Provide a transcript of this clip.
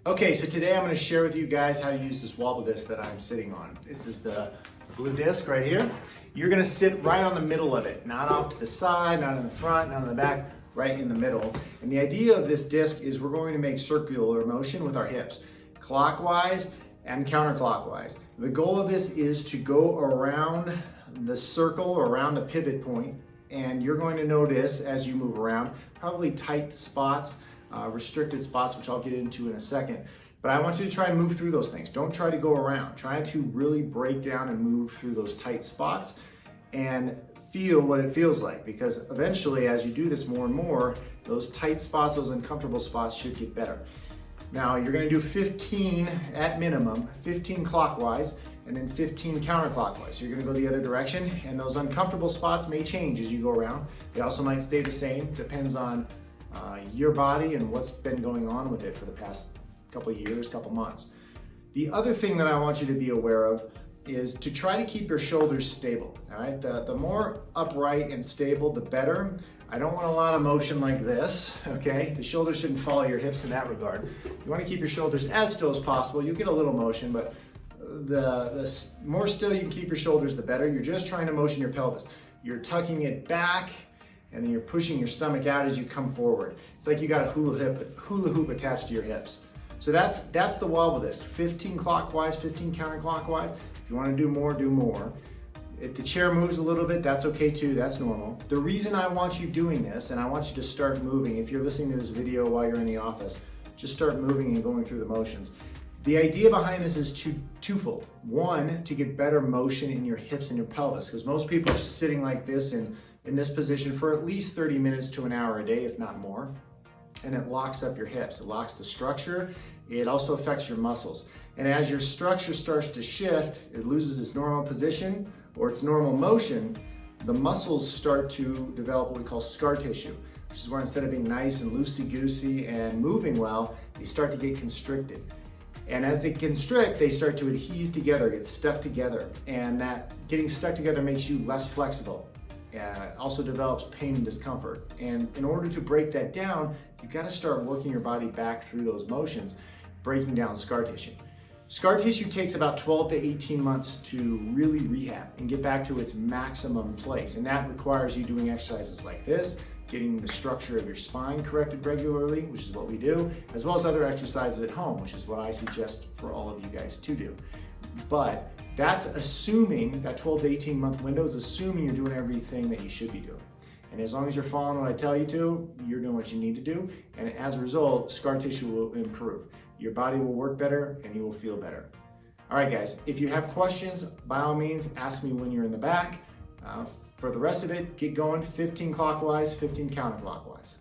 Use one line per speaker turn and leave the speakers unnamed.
Okay, so today I'm going to share with you guys how to use this wobble disc that I'm sitting on. This is the blue disc right here. You're going to sit right on the middle of it, not off to the side, not in the front, not in the back, right in the middle. And the idea of this disc is we're going to make circular motion with our hips, clockwise and counterclockwise. The goal of this is to go around the circle or around the pivot point, and you're going to notice as you move around, probably tight spots, restricted spots, which I'll get into in a second. But I want you to try and move through those things. Don't try to go around. Try to really break down and move through those tight spots and feel what it feels like, because eventually as you do this more and more, those tight spots, those uncomfortable spots should get better. Now you're going to do 15 at minimum, 15 clockwise, and then 15 counterclockwise. So you're going to go the other direction, and those uncomfortable spots may change as you go around. They also might stay the same, depends on your body and what's been going on with it for the past couple years, couple months. The other thing that I want you to be aware of is to try to keep your shoulders stable, all right? The more upright and stable, the better. I don't want a lot of motion like this, okay? The shoulders shouldn't follow your hips in that regard. You want to keep your shoulders as still as possible. You get a little motion, but the more still you can keep your shoulders, the better. You're just trying to motion your pelvis. You're tucking it back, and then you're pushing your stomach out as you come forward. It's like you got a hula hoop attached to your hips. So that's the wobble disc. 15 clockwise, 15 counterclockwise. If you want to do more, do more. If the chair moves a little bit, that's okay too, that's normal. The reason I want you doing this, and I want you to start moving, if you're listening to this video while you're in the office, just start moving and going through the motions. The idea behind this is twofold. One, to get better motion in your hips and your pelvis, because most people are sitting like this in this position for at least 30 minutes to an hour a day, if not more. And it locks up your hips, it locks the structure, it also affects your muscles. And as your structure starts to shift, it loses its normal position or its normal motion, the muscles start to develop what we call scar tissue, which is where instead of being nice and loosey-goosey and moving well, they start to get constricted. And as they constrict, they start to adhere together, get stuck together. And that getting stuck together makes you less flexible. Also develops pain and discomfort. And in order to break that down, you've got to start working your body back through those motions, breaking down scar tissue. Scar tissue takes about 12 to 18 months to really rehab and get back to its maximum place. And that requires you doing exercises like this, getting the structure of your spine corrected regularly, which is what we do, as well as other exercises at home, which is what I suggest for all of you guys to do. But that's assuming, that 12 to 18 month window is assuming you're doing everything that you should be doing. And as long as you're following what I tell you to, you're doing what you need to do. And as a result, scar tissue will improve. Your body will work better and you will feel better. All right, guys, if you have questions, by all means, ask me when you're in the back. For the rest of it, get going 15 clockwise, 15 counterclockwise.